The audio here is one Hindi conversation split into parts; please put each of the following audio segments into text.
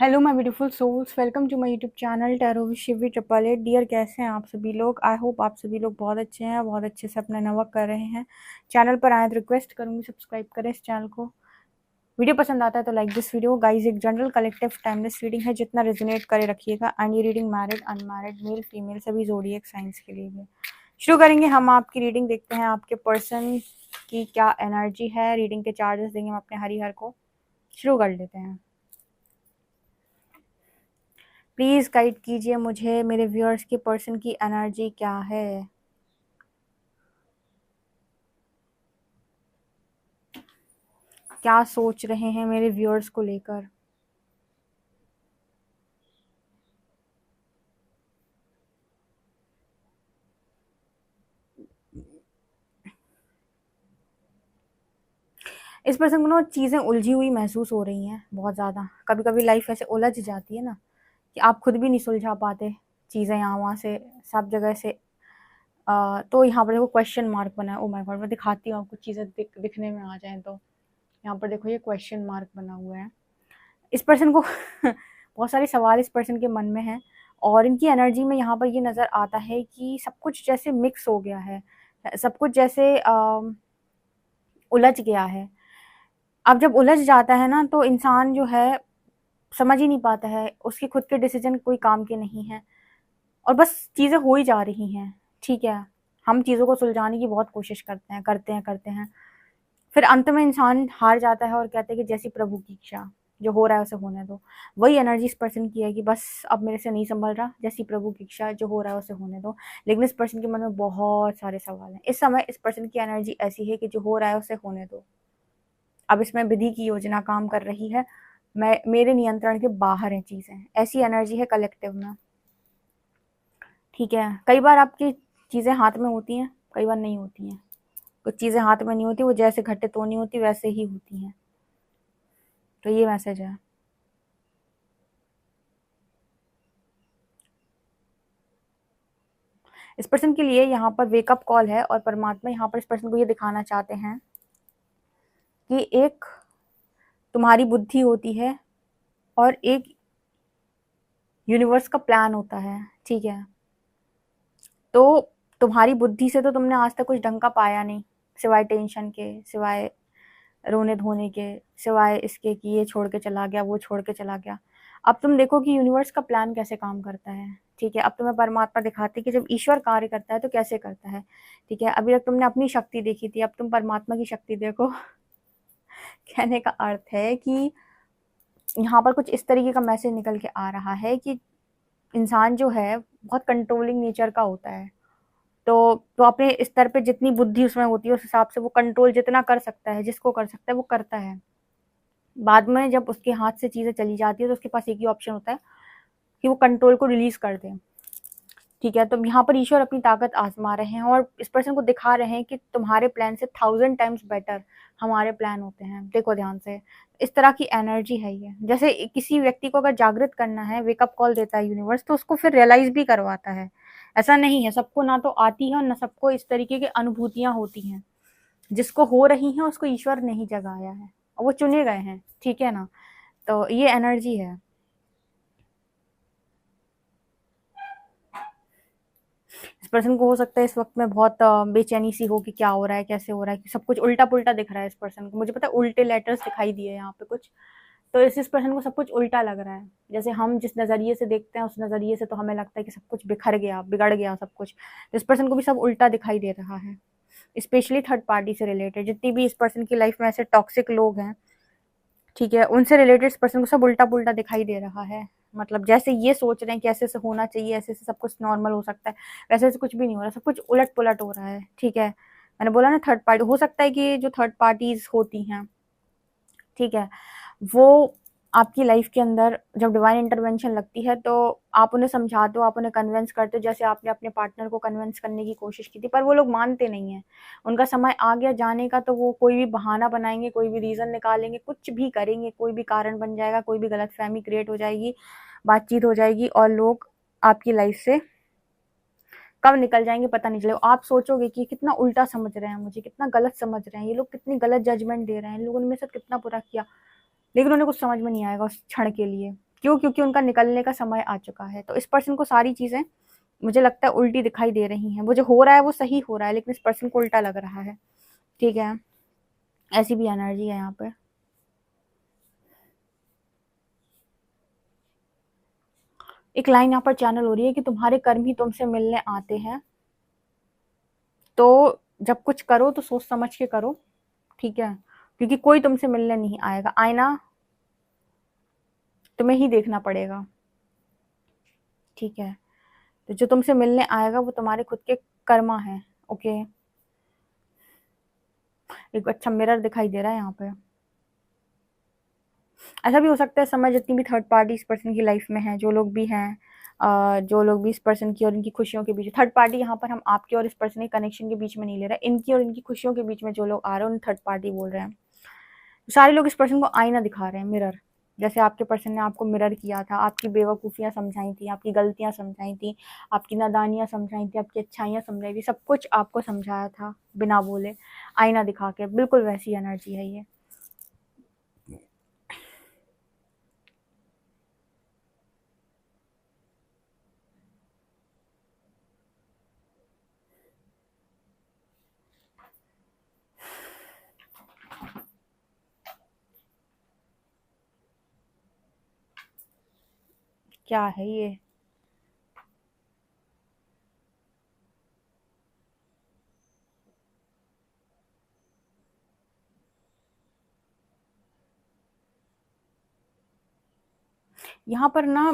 Hello my beautiful souls, welcome to my YouTube channel tarot with Shivi triple eight. Dear, कैसे हैं आप सभी लोग? आई होप आप सभी लोग बहुत अच्छे हैं, बहुत अच्छे से अपना वर्क कर रहे हैं। चैनल पर आए तो रिक्वेस्ट करूंगी सब्सक्राइब करें इस चैनल को। वीडियो पसंद आता है तो लाइक दिस वीडियो। गाइज, एक जनरल कलेक्टिव टाइमलेस रीडिंग है, जितना रेजोनेट करे रखिएगा। एंड ये reading married, unmarried, male female सभी ज़ोडिएक साइंस के लिए है। शुरू करेंगे हम आपकी रीडिंग। देखते हैं आपके पर्सन की क्या एनर्जी है। रीडिंग के चार्जेस देंगे हम अपने हरिहर को। शुरू कर लेते हैं। प्लीज़ गाइड कीजिए मुझे, मेरे व्यूअर्स के पर्सन की एनर्जी क्या है। क्या सोच रहे हैं मेरे व्यूअर्स को लेकर। इस पर्सन को ना चीज़ें उलझी हुई महसूस हो रही हैं बहुत ज़्यादा। कभी कभी लाइफ ऐसे उलझ जाती है ना कि आप खुद भी नहीं सुलझा पाते चीज़ें, यहाँ वहाँ से सब जगह से। तो यहाँ पर देखो क्वेश्चन मार्क बना है। ओ माय गॉड, मैं दिखाती हूँ आपको, चीज़ें दिखने में आ जाएं तो। यहाँ पर देखो ये क्वेश्चन मार्क बना हुआ है। इस पर्सन को बहुत सारे सवाल इस पर्सन के मन में हैं। और इनकी एनर्जी में यहाँ पर ये नज़र आता है कि सब कुछ जैसे मिक्स हो गया है, सब कुछ जैसे उलझ गया है। अब जब उलझ जाता है ना तो इंसान जो है समझ ही नहीं पाता है, उसके खुद के डिसीजन कोई काम के नहीं है और बस चीज़ें हो ही जा रही हैं। ठीक है, हम चीज़ों को सुलझाने की बहुत कोशिश करते हैं। फिर अंत में इंसान हार जाता है और कहते हैं कि जैसी प्रभु की इच्छा, जो हो रहा है उसे होने दो। वही एनर्जी इस पर्सन की है कि बस अब मेरे से नहीं संभल रहा, जैसी प्रभु की इच्छा, जो हो रहा है उसे होने दो। लेकिन इस पर्सन के मन में बहुत सारे सवाल हैं। इस समय इस पर्सन की एनर्जी ऐसी है कि जो हो रहा है उसे होने दो। अब इसमें विधि की योजना काम कर रही है। मैं मेरे नियंत्रण के बाहर है चीज़ें, ऐसी एनर्जी है कलेक्टिव में। ठीक है, कई बार आपकी चीज़ें हाथ में होती हैं, कई बार नहीं होती हैं। कुछ चीज़ें हाथ में नहीं होती, वो जैसे घटित होनी होती वैसे ही होती हैं। तो ये मैसेज है। इस पर्सन के लिए यहाँ पर वेकअप कॉल है और परमात्मा यहाँ पर इस पर्सन को ये दिखाना चाहते हैं कि एक तुम्हारी बुद्धि होती है और एक यूनिवर्स का प्लान होता है। ठीक है, तो तुम्हारी बुद्धि से तो तुमने आज तक कुछ ढंग का पाया नहीं, सिवाय टेंशन के, सिवाय रोने धोने के, सिवाय इसके कि ये छोड़ के चला गया, वो छोड़ के चला गया। अब तुम देखो कि यूनिवर्स का प्लान कैसे काम करता है। ठीक है, अब तुम्हें परमात्मा दिखाती है कि जब ईश्वर कार्य करता है तो कैसे करता है। ठीक है, अभी तक तुमने अपनी शक्ति देखी थी, अब तुम परमात्मा की शक्ति देखो। कहने का अर्थ है कि यहाँ पर कुछ इस तरीके का मैसेज निकल के आ रहा है कि इंसान जो है बहुत कंट्रोलिंग नेचर का होता है। तो अपने स्तर पे जितनी बुद्धि उसमें होती है उस हिसाब से वो कंट्रोल जितना कर सकता है, जिसको कर सकता है वो करता है। बाद में जब उसके हाथ से चीज़ें चली जाती है तो उसके पास एक ही ऑप्शन होता है कि वो कंट्रोल को रिलीज कर दे। ठीक है, तो यहाँ पर ईश्वर अपनी ताकत आजमा रहे हैं और इस पर्सन को दिखा रहे हैं कि तुम्हारे प्लान से 1000 टाइम्स बेटर हमारे प्लान होते हैं। देखो ध्यान से, इस तरह की एनर्जी है ये। जैसे किसी व्यक्ति को अगर जागृत करना है, वेकअप कॉल देता है यूनिवर्स, तो उसको फिर रियलाइज भी करवाता है। ऐसा नहीं है, सबको ना तो आती है और ना सबको इस तरीके की अनुभूतियां होती हैं। जिसको हो रही हैं उसको ईश्वर ने ही जगाया है और वो चुने गए हैं। ठीक है ना, तो ये एनर्जी है। इस पर्सन को हो सकता है इस वक्त में बहुत बेचैनी सी हो कि क्या हो रहा है, कैसे हो रहा है, कि सब कुछ उल्टा पुल्टा दिख रहा है इस पर्सन को। मुझे पता है उल्टे लेटर्स दिखाई दिए यहाँ पे कुछ। तो इस पर्सन को सब कुछ उल्टा लग रहा है। जैसे हम जिस नज़रिए से देखते हैं उस नज़रिए से तो हमें लगता है कि सब कुछ बिखर गया, बिगड़ गया सब कुछ। तो इस पर्सन को भी सब उल्टा दिखाई दे रहा है, स्पेशली थर्ड पार्टी से रिलेटेड। जितनी भी इस पर्सन की लाइफ में ऐसे टॉक्सिक लोग हैं, ठीक है, उनसे रिलेटेड इस पर्सन को सब उल्टा पुल्टा दिखाई दे रहा है। मतलब जैसे ये सोच रहे हैं कि ऐसे से होना चाहिए, ऐसे से सब कुछ नॉर्मल हो सकता है, वैसे से कुछ भी नहीं हो रहा, सब कुछ उलट पुलट हो रहा है। ठीक है, मैंने बोला ना थर्ड पार्टी हो सकता है कि जो थर्ड पार्टीज होती हैं, ठीक है, वो आपकी लाइफ के अंदर जब डिवाइन इंटरवेंशन लगती है तो आप उन्हें समझाते हो, आप उन्हें कन्विंस करते हो, जैसे आपने अपने पार्टनर को कन्विंस करने की कोशिश की थी, पर वो लोग मानते नहीं हैं। उनका समय आ गया जाने का तो वो कोई भी बहाना बनाएंगे, कोई भी रीज़न निकालेंगे, कुछ भी करेंगे, कोई भी कारण बन जाएगा, कोई भी गलतफहमी क्रिएट हो जाएगी, बातचीत हो जाएगी और लोग आपकी लाइफ से कब निकल जाएंगे पता नहीं चलेगा। आप सोचोगे कि कितना उल्टा समझ रहे हैं मुझे, कितना गलत समझ रहे हैं ये लोग, कितनी गलत जजमेंट दे रहे हैं, इन लोगों ने मेरे साथ कितना बुरा किया। लेकिन उन्हें कुछ समझ में नहीं आएगा उस क्षण के लिए। क्यों? क्योंकि उनका निकलने का समय आ चुका है। तो इस पर्सन को सारी चीज़ें मुझे लगता है उल्टी दिखाई दे रही हैं। वो जो हो रहा है वो सही हो रहा है, लेकिन इस पर्सन को उल्टा लग रहा है, ठीक है? ऐसी भी एनर्जी है यहाँ पे। एक लाइन यहाँ पर चैनल हो रही है कि तुम्हारे कर्म ही तुमसे मिलने आते हैं, तो जब कुछ करो तो सोच समझ के करो, ठीक है? क्योंकि कोई तुमसे मिलने नहीं आएगा, आईना तुम्हें ही देखना पड़ेगा, ठीक है? तो जो तुमसे मिलने आएगा वो तुम्हारे खुद के कर्मा है, ओके? एक अच्छा मिरर दिखाई दे रहा है यहाँ पे। ऐसा भी हो सकता है समय जितनी भी थर्ड पार्टी इस पर्सन की लाइफ में है, जो लोग भी हैं, जो लोग भी इस पर्सन की और इनकी खुशियों के बीच, थर्ड पार्टी यहाँ पर हम आपके और इस पर्सन के कनेक्शन के बीच में नहीं ले रहे, इनकी और इनकी खुशियों के बीच में जो लोग आ रहे हैं उन्हें थर्ड पार्टी बोल रहे हैं। सारे लोग इस पर्सन को आईना दिखा रहे हैं, मिरर। जैसे आपके पर्सन ने आपको मिरर किया था, आपकी बेवकूफ़ियाँ समझाई थी, आपकी गलतियाँ समझाई थी, आपकी नादानियाँ समझाई थी, आपकी अच्छाइयाँ समझाई थी, सब कुछ आपको समझाया था बिना बोले, आईना दिखा के। बिल्कुल वैसी एनर्जी है ये। क्या है ये? यहाँ पर ना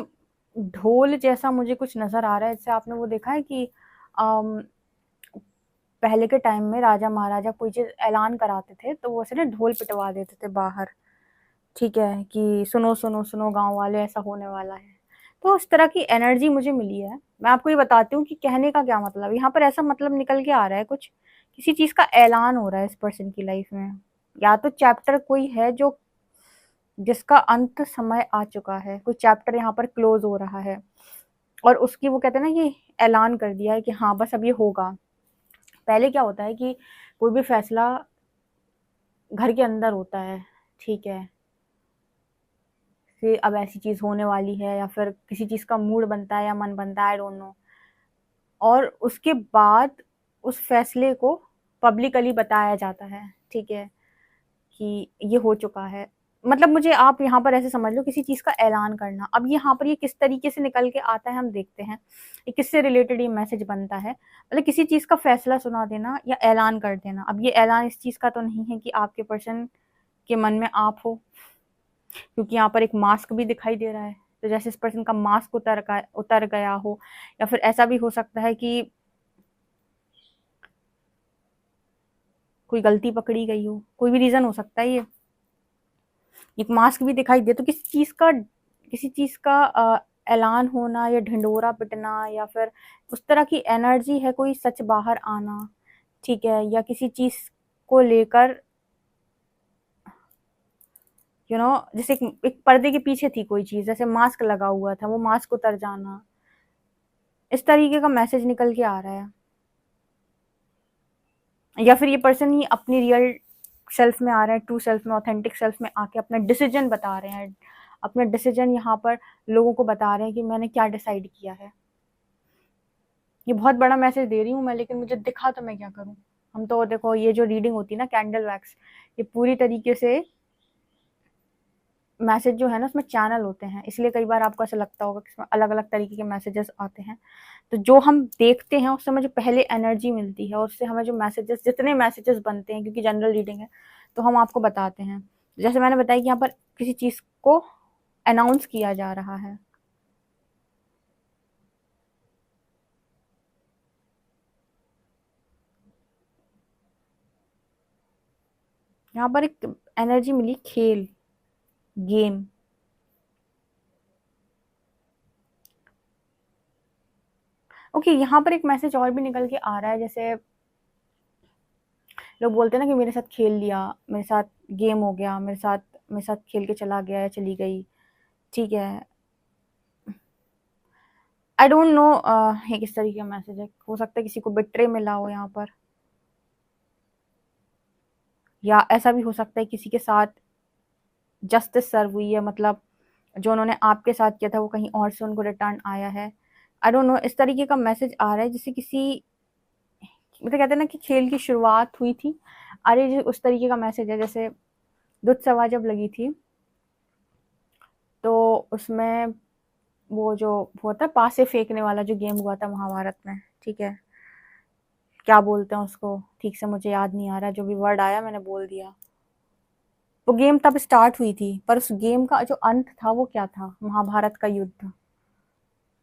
ढोल जैसा मुझे कुछ नज़र आ रहा है। जैसे आपने वो देखा है कि अम, पहले के टाइम में राजा महाराजा कोई चीज़ ऐलान कराते थे तो वो ऐसे ना ढोल पिटवा देते थे बाहर, ठीक है? कि सुनो सुनो सुनो गाँव वाले, ऐसा होने वाला है। तो उस तरह की एनर्जी मुझे मिली है। मैं आपको ये बताती हूँ कि कहने का क्या मतलब है। यहाँ पर ऐसा मतलब निकल के आ रहा है कुछ, किसी चीज़ का ऐलान हो रहा है इस पर्सन की लाइफ में, या तो चैप्टर कोई है जो जिसका अंत समय आ चुका है, कोई चैप्टर यहाँ पर क्लोज हो रहा है और उसकी वो कहते हैं ना कि ऐलान कर दिया है कि हाँ बस अब ये होगा। पहले क्या होता है कि कोई भी फैसला घर के अंदर होता है, ठीक है? फिर अब ऐसी चीज़ होने वाली है या फिर किसी चीज़ का मूड बनता है या मन बनता है, आई डोंट नो, और उसके बाद उस फैसले को पब्लिकली बताया जाता है, ठीक है? कि ये हो चुका है। मतलब मुझे आप यहाँ पर ऐसे समझ लो किसी चीज़ का ऐलान करना। अब यहाँ पर ये किस तरीके से निकल के आता है हम देखते हैं। ये किससे रिलेटेड ये मैसेज बनता है। मतलब किसी चीज़ का फैसला सुना देना या ऐलान कर देना। अब ये ऐलान इस चीज़ का तो नहीं है कि आपके पर्सन के मन में आप हो, क्योंकि यहाँ पर एक मास्क भी दिखाई दे रहा है। तो जैसे इस पर्सन का मास्क उतर गया हो, या फिर ऐसा भी हो सकता है कि कोई गलती पकड़ी गई हो, कोई भी रीज़न हो सकता है ये। एक मास्क भी दिखाई दे, तो किसी चीज़ का ऐलान होना या ढिंढोरा पिटना या फिर उस तरह की एनर्जी है, कोई सच बाहर आना, ठीक है? या किसी चीज़ को लेकर जैसे एक पर्दे के पीछे थी कोई चीज़, जैसे मास्क लगा हुआ था, वो मास्क उतर जाना, इस तरीके का मैसेज निकल के आ रहा है। या फिर ये पर्सन ही अपनी रियल सेल्फ में आ रहे हैं, ट्रू सेल्फ में, ऑथेंटिक सेल्फ में आके अपना डिसीजन बता रहे हैं, अपना डिसीजन यहाँ पर लोगों को बता रहे हैं कि मैंने क्या डिसाइड किया है। ये बहुत बड़ा मैसेज दे रही हूँ मैं, लेकिन मुझे दिखा तो मैं क्या करूँ। हम तो देखो ये जो रीडिंग होती है ना कैंडल वैक्स, ये पूरी तरीके से मैसेज जो है ना उसमें चैनल होते हैं, इसलिए कई बार आपको ऐसा लगता होगा कि इसमें अलग अलग तरीके के मैसेजेस आते हैं। तो जो हम देखते हैं उससे हमें जो पहले एनर्जी मिलती है और उससे हमें जो मैसेजेस, जितने मैसेजेस बनते हैं, क्योंकि जनरल रीडिंग है तो हम आपको बताते हैं। जैसे मैंने बताया कि यहाँ पर किसी चीज़ को अनाउंस किया जा रहा है। यहाँ पर एक एनर्जी मिली, खेल, गेम। ओके, यहाँ पर एक मैसेज और भी निकल के आ रहा है। जैसे लोग बोलते हैं ना कि मेरे साथ खेल लिया, मेरे साथ गेम हो गया, मेरे साथ खेल के चला गया या चली गई, ठीक है? आई डोंट नो ये किस तरीके का मैसेज है। हो सकता है किसी को बिट्रे मिला हो यहाँ पर, या ऐसा भी हो सकता है किसी के साथ जस्टिस सर्व हुई है, मतलब जो उन्होंने आपके साथ किया था वो कहीं और से उनको रिटर्न आया है। आई डोंट नो, इस तरीके का मैसेज आ रहा है जैसे किसी, मतलब कहते हैं ना कि खेल की शुरुआत हुई थी, अरे जो उस तरीके का मैसेज है। जैसे दुध सवा जब लगी थी तो उसमें वो जो होता है पासे फेंकने वाला जो गेम हुआ था महाभारत में, ठीक है, क्या बोलते हैं उसको, ठीक से मुझे याद नहीं आ रहा, जो भी वर्ड आया मैंने बोल दिया। वो गेम तब स्टार्ट हुई थी, पर उस गेम का जो अंत था वो क्या था, महाभारत का युद्ध।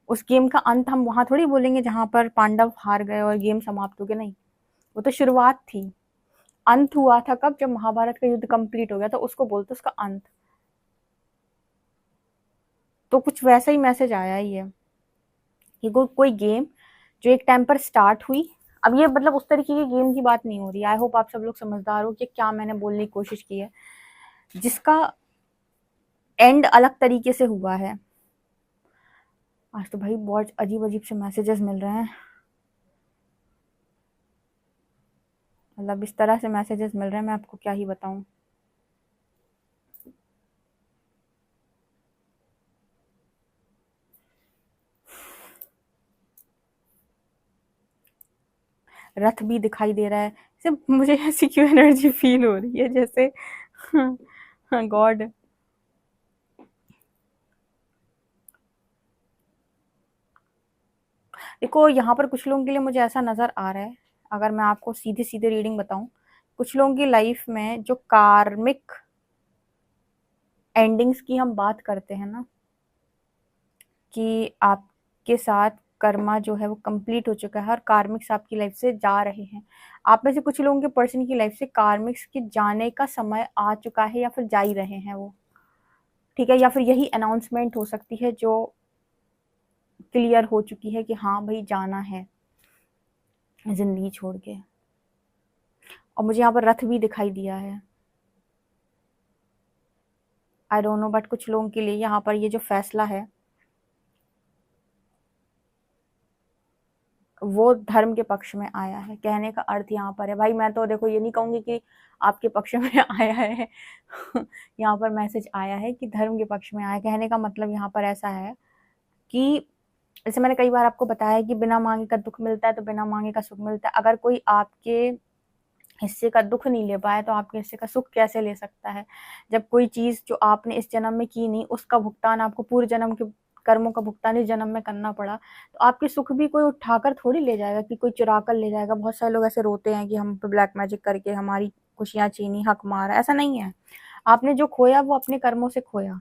उस गेम का अंत हम वहां थोड़ी बोलेंगे जहां पर पांडव हार गए और गेम समाप्त हो गया, नहीं, वो तो शुरुआत थी। अंत हुआ था कब, जब महाभारत का युद्ध कंप्लीट हो गया, तो उसको बोलते उसका अंत। तो कुछ वैसा ही मैसेज आया ही है कि कोई गेम जो एक टाइम पर स्टार्ट हुई, अब ये मतलब उस तरीके की गेम की बात नहीं हो रही। आई होप आप सब लोग समझदार हो कि क्या मैंने बोलने की कोशिश की है, जिसका एंड अलग तरीके से हुआ है। आज तो भाई बहुत अजीब अजीब से मैसेजेस मिल रहे हैं, मतलब इस तरह से मैसेजेस मिल रहे हैं, मैं आपको क्या ही बताऊं। रथ भी दिखाई दे रहा है, सिर्फ मुझे ऐसी क्यों एनर्जी फील हो रही है जैसे गॉड। देखो यहाँ पर कुछ लोगों के लिए मुझे ऐसा नजर आ रहा है, अगर मैं आपको सीधे सीधे रीडिंग बताऊं, कुछ लोगों की लाइफ में जो कार्मिक एंडिंग्स की हम बात करते हैं ना, कि आपके साथ कर्मा जो है वो कंप्लीट हो चुका है और कार्मिक्स आपकी लाइफ से जा रहे हैं। आप में से कुछ लोगों के पर्सन की लाइफ से कार्मिक्स के जाने का समय आ चुका है या फिर जा ही रहे हैं वो, ठीक है, या फिर यही अनाउंसमेंट हो सकती है जो क्लियर हो चुकी है कि हाँ भाई जाना है जिंदगी छोड़ के। और मुझे यहाँ पर रथ भी दिखाई दिया है। आई डोंट नो, बट कुछ लोगों के लिए यहाँ पर ये जो फैसला है वो धर्म के पक्ष में आया है। कहने का अर्थ यहाँ पर है, भाई मैं तो देखो ये नहीं कहूंगी कि आपके पक्ष में आया है यहाँ पर मैसेज आया है कि धर्म के पक्ष में आया। कहने का मतलब यहाँ पर ऐसा है कि जैसे मैंने कई बार आपको बताया है कि बिना मांगे का दुख मिलता है तो बिना मांगे का सुख मिलता है। अगर कोई आपके हिस्से का दुख नहीं ले पाया तो आपके हिस्से का सुख कैसे ले सकता है। जब कोई चीज जो आपने इस जन्म में की नहीं उसका भुगतान आपको पूर्व जन्म के कर्मों का भुगतान इस जन्म में करना पड़ा, तो आपके सुख भी कोई उठाकर थोड़ी ले जाएगा कि कोई चुरा कर ले जाएगा। बहुत सारे लोग ऐसे रोते हैं कि हम पे ब्लैक मैजिक करके हमारी खुशियां छीनी, हक मारा। ऐसा नहीं है, आपने जो खोया वो अपने कर्मों से खोया।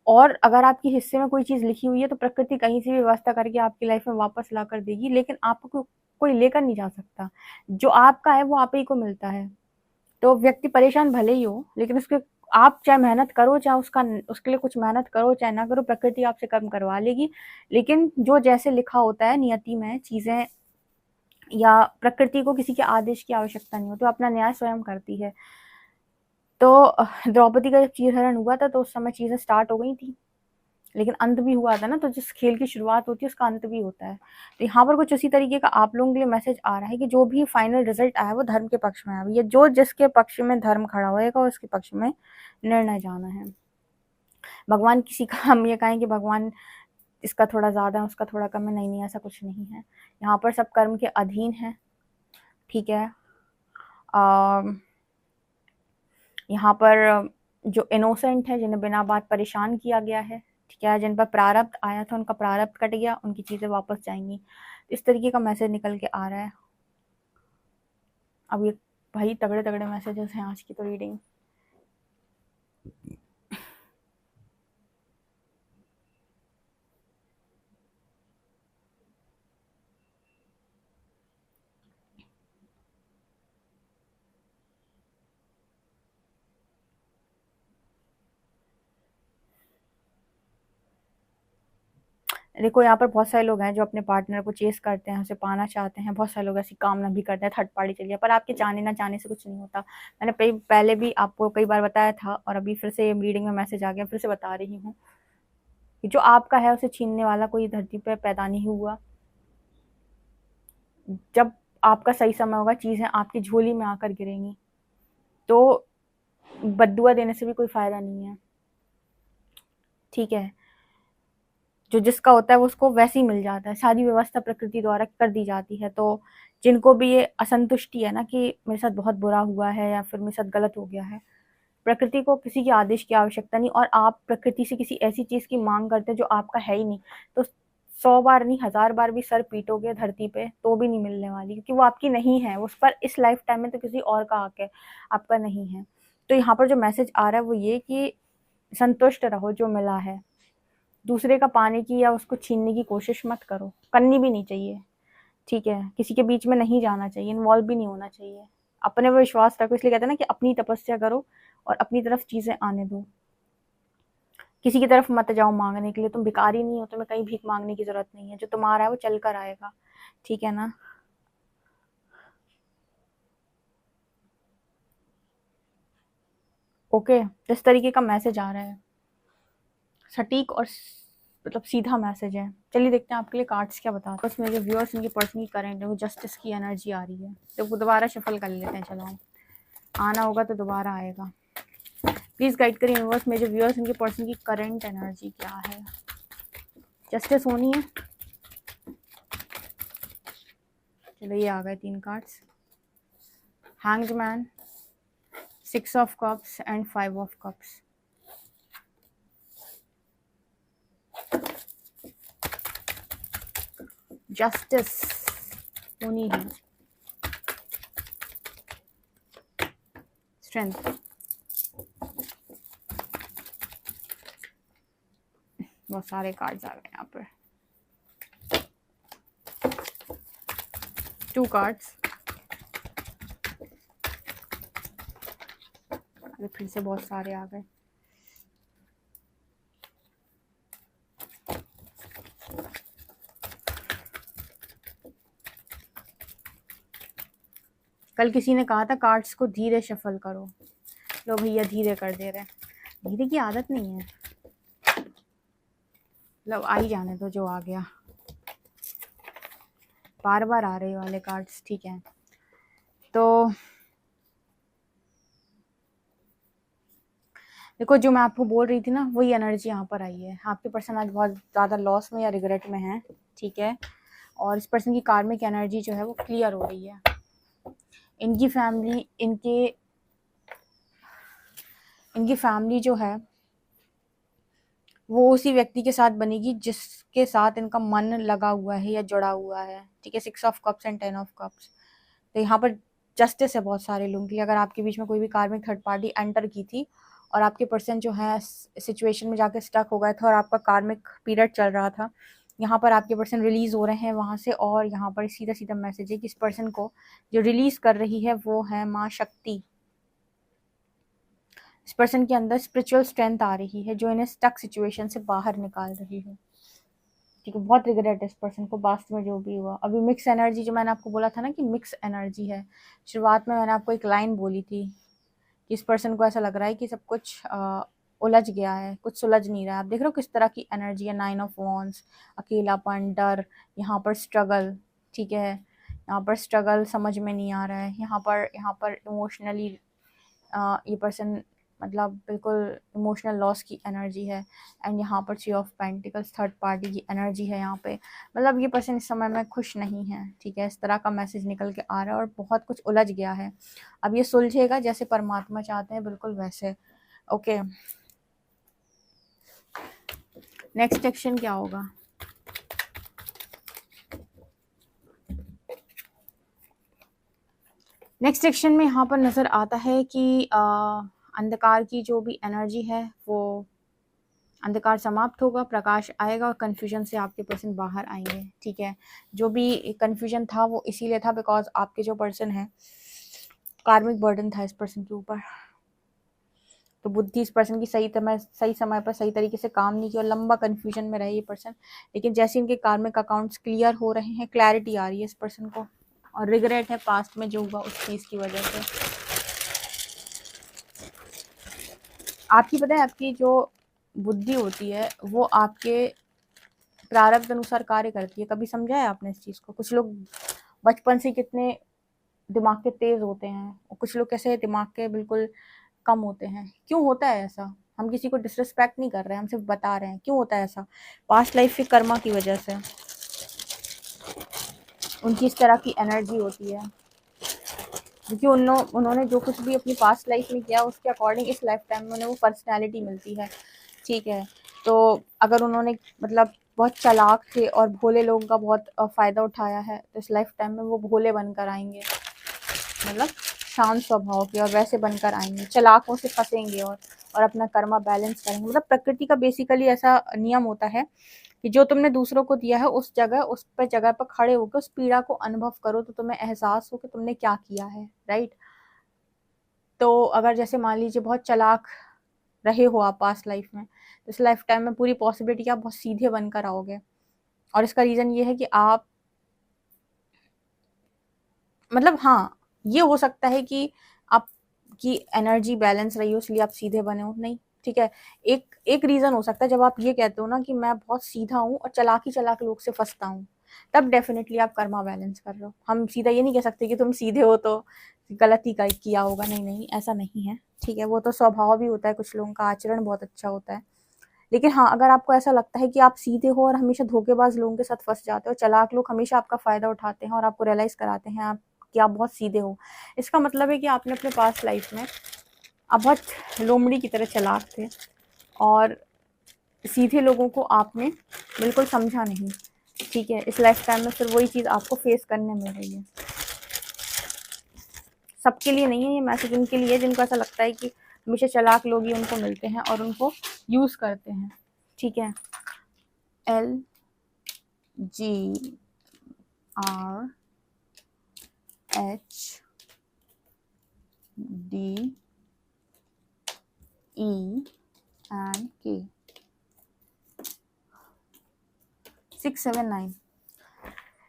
और अगर आपके हिस्से में कोई चीज लिखी हुई है तो प्रकृति कहीं से भी व्यवस्था करके आपकी लाइफ में वापस ला कर देगी, लेकिन आपको कोई लेकर नहीं जा सकता। जो आपका है वो आप ही को मिलता है। तो व्यक्ति परेशान भले ही हो, लेकिन उसके आप चाहे मेहनत करो, चाहे उसके लिए कुछ मेहनत करो चाहे ना करो, प्रकृति आपसे कर्म करवा लेगी। लेकिन जो जैसे लिखा होता है नियति में चीजें, या प्रकृति को किसी के आदेश की आवश्यकता नहीं होती, तो अपना न्याय स्वयं करती है। तो द्रौपदी का जब चीरहरण हुआ था तो उस समय चीजें स्टार्ट हो गई थी, लेकिन अंत भी हुआ था ना। तो जिस खेल की शुरुआत होती है उसका अंत भी होता है। तो यहाँ पर कुछ उसी तरीके का आप लोगों के लिए मैसेज आ रहा है कि जो भी फाइनल रिजल्ट आया वो धर्म के पक्ष में आया, ये जो जिसके पक्ष में धर्म खड़ा होएगा उसके पक्ष में निर्णय जाना है। भगवान किसी का हम ये कहें कि भगवान इसका थोड़ा ज्यादा है उसका थोड़ा कम है, नहीं नहीं, ऐसा कुछ नहीं है। यहाँ पर सब कर्म के अधीन है, ठीक है। यहाँ पर जो इनोसेंट है, जिन्हें बिना बात परेशान किया गया है, ठीक है, जिन पर प्रारब्ध आया था उनका प्रारब्ध कट गया, उनकी चीजें वापस जाएंगी। इस तरीके का मैसेज निकल के आ रहा है। अब ये भाई तगड़े तगड़े मैसेजेस हैं आज की तो रीडिंग। देखो यहाँ पर बहुत सारे लोग हैं जो अपने पार्टनर को चेस करते हैं, उसे पाना चाहते हैं। बहुत सारे लोग ऐसी कामना भी करते हैं, थर्ड पार्टी चलिए, पर आपके चाहने ना चाहने से कुछ नहीं होता। मैंने पहले भी आपको कई बार बताया था और अभी फिर से रीडिंग में मैसेज आ गया, फिर से बता रही हूँ कि जो आपका है उसे छीनने वाला कोई धरती पर पैदा नहीं हुआ। जब आपका सही समय होगा चीजें आपकी झोली में आकर गिरेंगी। तो बद्दुआ देने से भी कोई फायदा नहीं है। ठीक है, जो जिसका होता है वो उसको वैसे ही मिल जाता है, सारी व्यवस्था प्रकृति द्वारा कर दी जाती है। तो जिनको भी ये असंतुष्टि है ना कि मेरे साथ बहुत बुरा हुआ है या फिर मेरे साथ गलत हो गया है, प्रकृति को किसी के आदेश की आवश्यकता नहीं, और आप प्रकृति से किसी ऐसी चीज की मांग करते हैं जो आपका है ही नहीं, तो 100 बार नहीं 1000 बार भी सर पीटोगे धरती पे तो भी नहीं मिलने वाली, क्योंकि वो आपकी नहीं है, उस पर इस लाइफ टाइम में तो किसी और का हक है, आपका नहीं है। तो यहाँ पर जो मैसेज आ रहा है वो ये कि संतुष्ट रहो जो मिला है, दूसरे का पाने की या उसको छीनने की कोशिश मत करो, करनी भी नहीं चाहिए। ठीक है, किसी के बीच में नहीं जाना चाहिए, इन्वॉल्व भी नहीं होना चाहिए, अपने पर विश्वास रखो। इसलिए कहते हैं ना कि अपनी तपस्या करो और अपनी तरफ चीजें आने दो, किसी की तरफ मत जाओ मांगने के लिए। तुम भिखारी नहीं हो, तुम्हें कहीं भीख मांगने की जरूरत नहीं है, जो तुम्हारा है वो चल कर आएगा। ठीक है ना। ओके, इस तरीके का मैसेज आ रहा है, सटीक और मतलब सीधा मैसेज है। चलिए देखते हैं आपके लिए कार्ड्स क्या बताते हैं। बस मेरे व्यूअर्स, इनकी पर्सनल करंट है, वो जस्टिस की एनर्जी आ रही है, तो दोबारा शफल कर लेते हैं। चलो, आना होगा तो दोबारा आएगा। प्लीज गाइड करिए यूनिवर्स, मेरे व्यूअर्स, इनकी पर्सन की करंट एनर्जी क्या है। जस्टिस होनी है। चलो, ये आ गए 3 cards, hanged man, 6 of cups and 5 of cups. Justice होनी है, स्ट्रेंथ, बहुत सारे कार्ड्स आ गए यहाँ पर। 2 कार्ड्स, फिर से बहुत सारे आ गए। कल किसी ने कहा था कार्ड्स को धीरे शफल करो, लो भैया धीरे कर दे रहे हैं। धीरे की आदत नहीं है, लो आ ही जाने दो, जो आ गया। बार बार आ रहे वाले कार्ड्स, ठीक है। तो देखो, जो मैं आपको बोल रही थी ना, वही एनर्जी यहाँ पर आई है। आपके पर्सन आज बहुत ज़्यादा लॉस में या रिग्रेट में है, ठीक है। और इस पर्सन की कार्मिक एनर्जी जो है वो क्लियर हो रही है। इनकी फैमिली जो है वो उसी व्यक्ति के साथ बनेगी जिसके साथ इनका मन लगा हुआ है या जुड़ा हुआ है, ठीक है। 6 of cups and 10 of cups. तो यहाँ पर जस्टिस है बहुत सारे लोगों के लिए। अगर आपके बीच में कोई भी कार्मिक थर्ड पार्टी एंटर की थी और आपके पर्सन जो है सिचुएशन में जाके स्टक हो गया था और आपका कार्मिक पीरियड चल रहा था, यहाँ पर आपके पर्सन रिलीज हो रहे हैं वहाँ से। और यहाँ पर सीधा सीधा मैसेज है कि इस पर्सन को जो रिलीज कर रही है वो है माँ शक्ति। इस पर्सन के अंदर स्पिरिचुअल स्ट्रेंथ आ रही है जो इन्हें स्टक सिचुएशन से बाहर निकाल रही है, ठीक है। बहुत रिग्रेट है इस पर्सन को पास्ट में जो भी हुआ। अभी मिक्स एनर्जी, जो मैंने आपको बोला था ना कि मिक्स एनर्जी है, शुरुआत में मैंने आपको एक लाइन बोली थी कि इस पर्सन को ऐसा लग रहा है कि सब कुछ उलझ गया है, कुछ सुलझ नहीं रहा है। आप देख रहे हो किस तरह की एनर्जी है, 9 ऑफ वॉन्ड्स, अकेलापन, डर, यहाँ पर स्ट्रगल, ठीक है। यहाँ पर स्ट्रगल समझ में नहीं आ रहा है। यहाँ पर इमोशनली ये पर्सन मतलब बिल्कुल इमोशनल लॉस की एनर्जी है। एंड यहाँ पर 3 ऑफ पेंटिकल्स, थर्ड पार्टी की एनर्जी है यहाँ पे। मतलब ये पर्सन इस समय में खुश नहीं है, ठीक है। इस तरह का मैसेज निकल के आ रहा है और बहुत कुछ उलझ गया है। अब ये सुलझेगा जैसे परमात्मा चाहते हैं, बिल्कुल वैसे। ओके, नेक्स्ट एक्शन क्या होगा? नेक्स्ट सेक्शन में यहाँ पर नज़र आता है कि अंधकार की जो भी एनर्जी है वो अंधकार समाप्त होगा, प्रकाश आएगा और कन्फ्यूजन से आपके पर्सन बाहर आएंगे, ठीक है। जो भी कन्फ्यूजन था वो इसीलिए था बिकॉज आपके जो पर्सन है कार्मिक बर्डन था इस पर्सन के ऊपर। तो बुद्धि इस पर्सन की सही समय पर सही तरीके से काम नहीं किया और लंबा कन्फ्यूजन में रहे ये पर्सन। लेकिन जैसे इनके कार्मिक अकाउंट्स क्लियर हो रहे हैं, क्लैरिटी आ रही है इस पर्सन को, और रिग्रेट है पास्ट में जो हुआ उस चीज़ की वजह से। आपकी पता है, आपकी जो बुद्धि होती है वो आपके प्रारब्ध अनुसार कार्य करती है। कभी समझा है आपने इस चीज़ को? कुछ लोग बचपन से कितने दिमाग के तेज होते हैं और कुछ लोग कैसे दिमाग के बिल्कुल कम होते हैं। क्यों होता है ऐसा? हम किसी को डिसरिस्पेक्ट नहीं कर रहे हैं, हम सिर्फ बता रहे हैं क्यों होता है ऐसा। पास्ट लाइफ के कर्मा की वजह से उनकी इस तरह की एनर्जी होती है, क्योंकि उन्होंने जो कुछ भी अपनी पास्ट लाइफ में किया उसके अकॉर्डिंग इस लाइफ टाइम में उन्हें वो पर्सनैलिटी मिलती है। ठीक है, तो अगर उन्होंने मतलब बहुत चालाक थे और भोले लोगों का बहुत फ़ायदा उठाया है, तो इस लाइफ टाइम में वो भोले बनकर आएंगे, मतलब शांत स्वभाव के और वैसे बनकर आएंगे, चालाकों से फंसेंगे और अपना कर्मा बैलेंस करेंगे। मतलब प्रकृति का बेसिकली ऐसा नियम होता है कि जो तुमने दूसरों को दिया है उस जगह पर खड़े होकर उस पीड़ा को अनुभव करो, तो तुम्हें एहसास हो कि तुमने क्या किया है, राइट। तो अगर जैसे मान लीजिए बहुत चालाक रहे हो आप पास्ट लाइफ में, तो इस लाइफ टाइम में पूरी पॉसिबिलिटी आप बहुत सीधे बनकर आओगे। और इसका रीज़न ये है कि आप मतलब हाँ, ये हो सकता है कि आपकी एनर्जी बैलेंस रही हो इसलिए आप सीधे बने हो, नहीं, ठीक है। एक रीज़न हो सकता है जब आप ये कहते हो ना कि मैं बहुत सीधा हूँ और चालाक लोग से फंसता हूँ, तब डेफिनेटली आप कर्मा बैलेंस कर रहे हो। हम सीधा ये नहीं कह सकते कि तुम सीधे हो तो गलत ही किया होगा, नहीं नहीं, ऐसा नहीं है, ठीक है। वो तो स्वभाव भी होता है, कुछ लोगों का आचरण बहुत अच्छा होता है। लेकिन हाँ, अगर आपको ऐसा लगता है कि आप सीधे हो और हमेशा धोखेबाज लोगों के साथ फंस जाते हो, चालाक लोग हमेशा आपका फ़ायदा उठाते हैं और आपको रियलाइज़ कराते हैं कि आप बहुत सीधे हो, इसका मतलब है कि आपने अपने पास्ट लाइफ में आप बहुत लोमड़ी की तरह चालाक थे और सीधे लोगों को आपने बिल्कुल समझा नहीं, ठीक है। इस लाइफ टाइम में फिर वही चीज़ आपको फेस करने मिल रही है। सबके लिए नहीं है ये मैसेज, उनके लिए जिनको ऐसा लगता है कि हमेशा चालाक लोग ही उनको मिलते हैं और उनको यूज़ करते हैं, ठीक है। LGRHDENK 679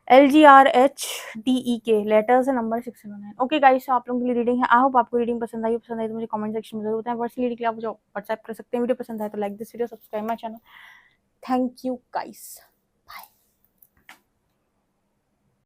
LGRHDEK लेटर्स है, नंबर 679। ओके गाइस, आप लोगों के लिए रीडिंग है। आई होप आपको रीडिंग पसंद आई तो मुझे कमेंट सेक्शन में जरूर बताएं। पर्सनली रीडिंग के लिए आप मुझे व्हाट्सएप कर सकते हैं। वीडियो पसंद आए तो like this video, subscribe my channel. Thank you guys.